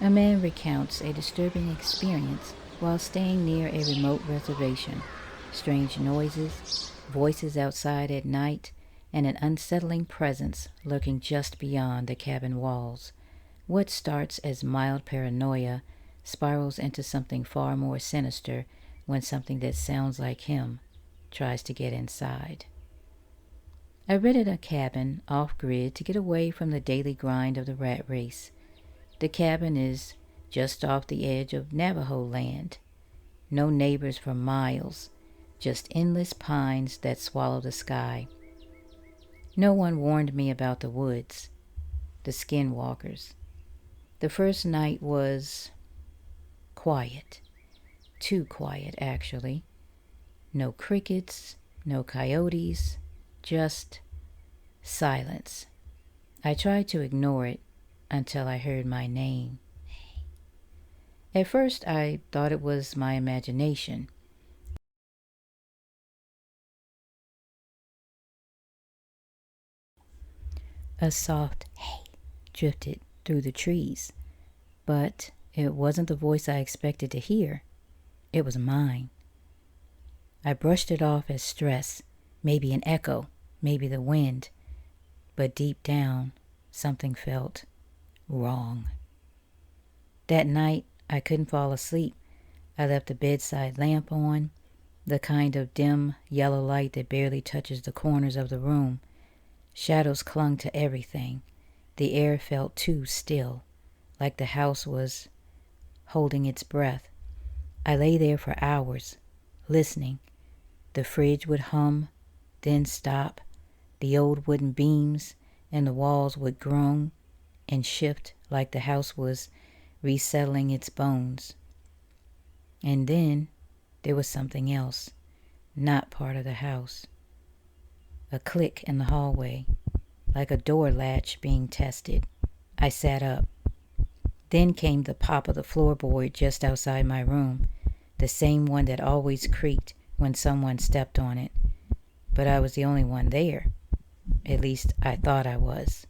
A man recounts a disturbing experience while staying near a remote reservation. Strange noises, voices outside at night, and an unsettling presence lurking just beyond the cabin walls. What starts as mild paranoia spirals into something far more sinister when something that sounds like him tries to get inside. I rented a cabin off-grid to get away from the daily grind of the rat race. The cabin is just off the edge of Navajo land. No neighbors for miles, just endless pines that swallow the sky. No one warned me about the woods, the skinwalkers. The first night was quiet. Too quiet, actually. No crickets, no coyotes, just silence. I tried to ignore it until I heard my name. At first, I thought it was my imagination. A soft "hey" drifted through the trees, but it wasn't the voice I expected to hear. It was mine. I brushed it off as stress, maybe an echo, maybe the wind, but deep down, something felt wrong. That night, I couldn't fall asleep. I left the bedside lamp on, the kind of dim yellow light that barely touches the corners of the room. Shadows clung to everything. The air felt too still, like the house was holding its breath. I lay there for hours, listening. The fridge would hum, then stop. The old wooden beams and the walls would groan and shift like the house was resettling its bones. And then there was something else, not part of the house. A click in the hallway, like a door latch being tested. I sat up. Then came the pop of the floorboard just outside my room, the same one that always creaked when someone stepped on it. But I was the only one there. At least I thought I was.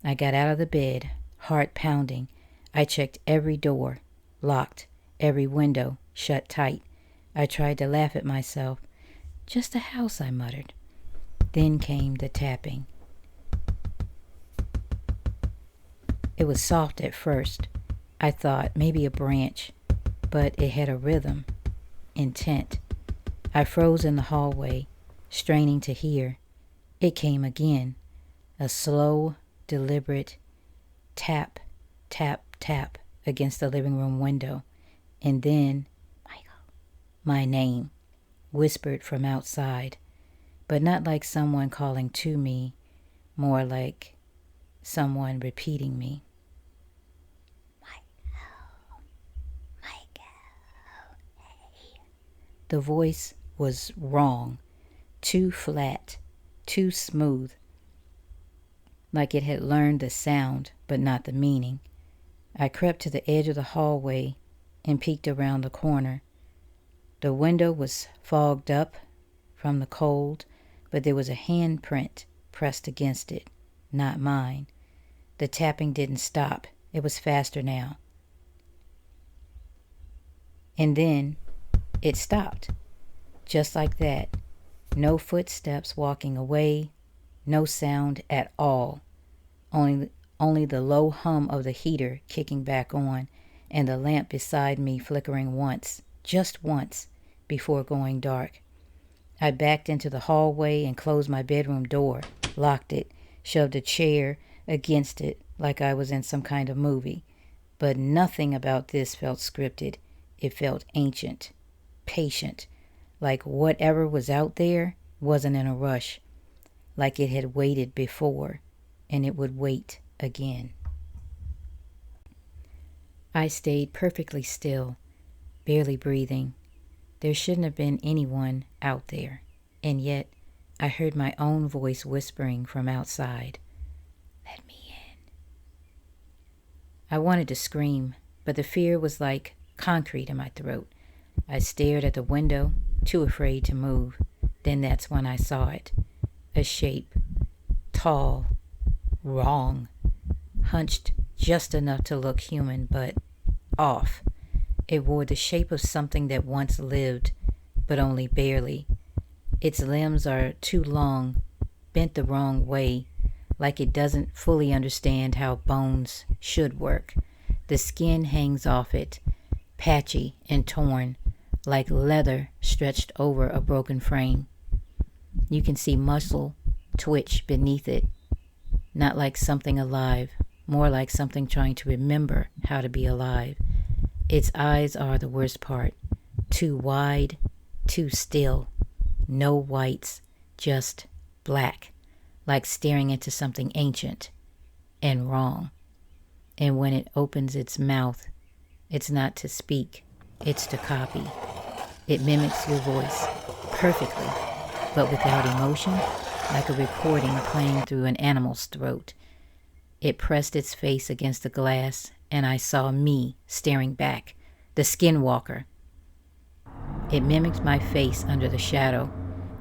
I got out of the bed, heart pounding. I checked every door, locked, every window shut tight. I tried to laugh at myself. Just a house, I muttered. Then came the tapping. It was soft at first. I thought maybe a branch, but it had a rhythm, intent. I froze in the hallway, straining to hear. It came again, a slow, deliberate tap, tap, tap against the living room window. And then, Michael, my name, whispered from outside, but not like someone calling to me, more like someone repeating me. Michael, Michael, hey. The voice was wrong, too flat, too smooth, like it had learned the sound but not the meaning. I crept to the edge of the hallway and peeked around the corner. The window was fogged up from the cold, but there was a handprint pressed against it, not mine. The tapping didn't stop. It was faster now. And then it stopped, just like that. No footsteps walking away, no sound at all. Only the low hum of the heater kicking back on and the lamp beside me flickering once, just once, before going dark. I backed into the hallway and closed my bedroom door, locked it, shoved a chair against it like I was in some kind of movie. But nothing about this felt scripted. It felt ancient, patient, like whatever was out there wasn't in a rush, like it had waited before and it would wait again. I stayed perfectly still, barely breathing. There shouldn't have been anyone out there, and yet I heard my own voice whispering from outside, "Let me in." I wanted to scream, but the fear was like concrete in my throat. I stared at the window, too afraid to move. Then that's when I saw it. A shape, tall, wrong, hunched just enough to look human, but off. It wore the shape of something that once lived, but only barely. Its limbs are too long, bent the wrong way, like it doesn't fully understand how bones should work. The skin hangs off it, patchy and torn, like leather stretched over a broken frame. You can see muscle twitch beneath it, not like something alive, more like something trying to remember how to be alive. Its eyes are the worst part, too wide, too still, no whites, just black, like staring into something ancient and wrong. And when it opens its mouth, it's not to speak, it's to copy. It mimics your voice perfectly, but without emotion, like a recording playing through an animal's throat. It pressed its face against the glass, and I saw me staring back, the skinwalker. It mimics my face under the shadow.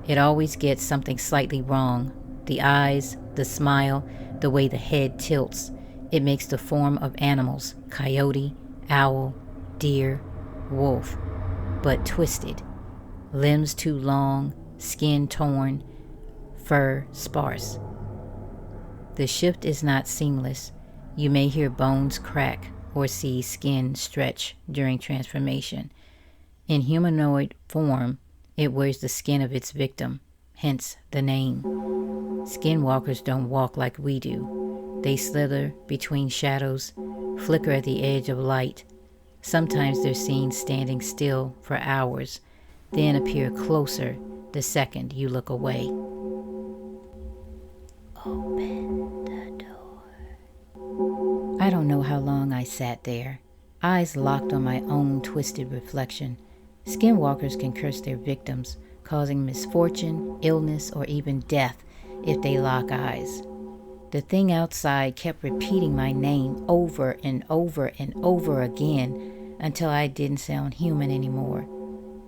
It always gets something slightly wrong. The eyes, the smile, the way the head tilts. It makes the form of animals, coyote, owl, deer, wolf, but twisted. Limbs too long, skin torn, fur sparse. The shift is not seamless. You may hear bones crack or see skin stretch during transformation. In humanoid form, it wears the skin of its victim, hence the name. Skinwalkers don't walk like we do. They slither between shadows, flicker at the edge of light. Sometimes they're seen standing still for hours, then appear closer the second you look away. Open the door. I don't know how long I sat there, eyes locked on my own twisted reflection. Skinwalkers can curse their victims, causing misfortune, illness, or even death if they lock eyes. The thing outside kept repeating my name over and over and over again until I didn't sound human anymore.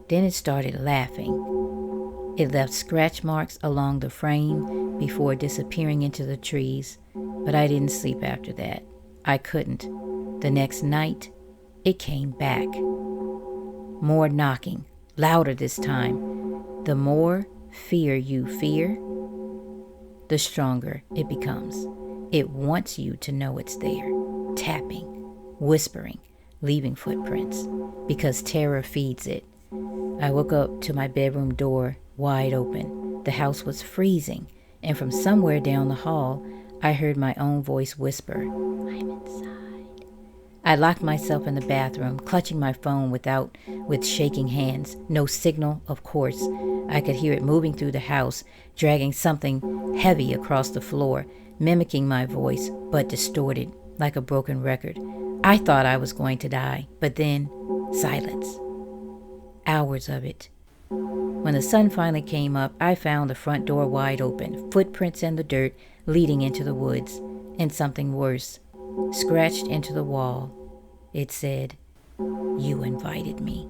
Then it started laughing. It left scratch marks along the frame before disappearing into the trees, but I didn't sleep after that. I couldn't. The next night, it came back. More knocking, louder this time. The more fear you fear, the stronger it becomes. It wants you to know it's there, tapping, whispering, leaving footprints, because terror feeds it. I woke up to my bedroom door wide open. The house was freezing, and from somewhere down the hall, I heard my own voice whisper, "I'm inside." I locked myself in the bathroom, clutching my phone with shaking hands. No signal, of course. I could hear it moving through the house, dragging something heavy across the floor, mimicking my voice, but distorted, like a broken record. I thought I was going to die, but then, silence. Hours of it. When the sun finally came up, I found the front door wide open, footprints in the dirt leading into the woods, and something worse. Scratched into the wall, it said, "You invited me."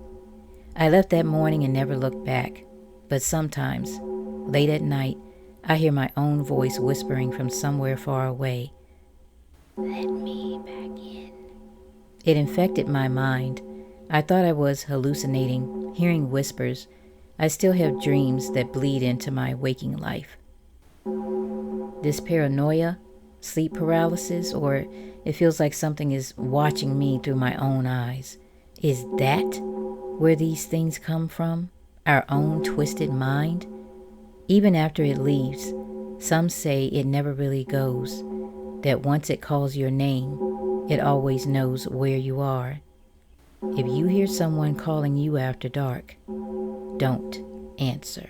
I left that morning and never looked back. But sometimes, late at night, I hear my own voice whispering from somewhere far away, "Let me back in." It infected my mind. I thought I was hallucinating, hearing whispers. I still have dreams that bleed into my waking life. This paranoia, sleep paralysis, or it feels like something is watching me through my own eyes. Is that where these things come from? Our own twisted mind? Even after it leaves, some say it never really goes, that once it calls your name, it always knows where you are. If you hear someone calling you after dark, don't answer.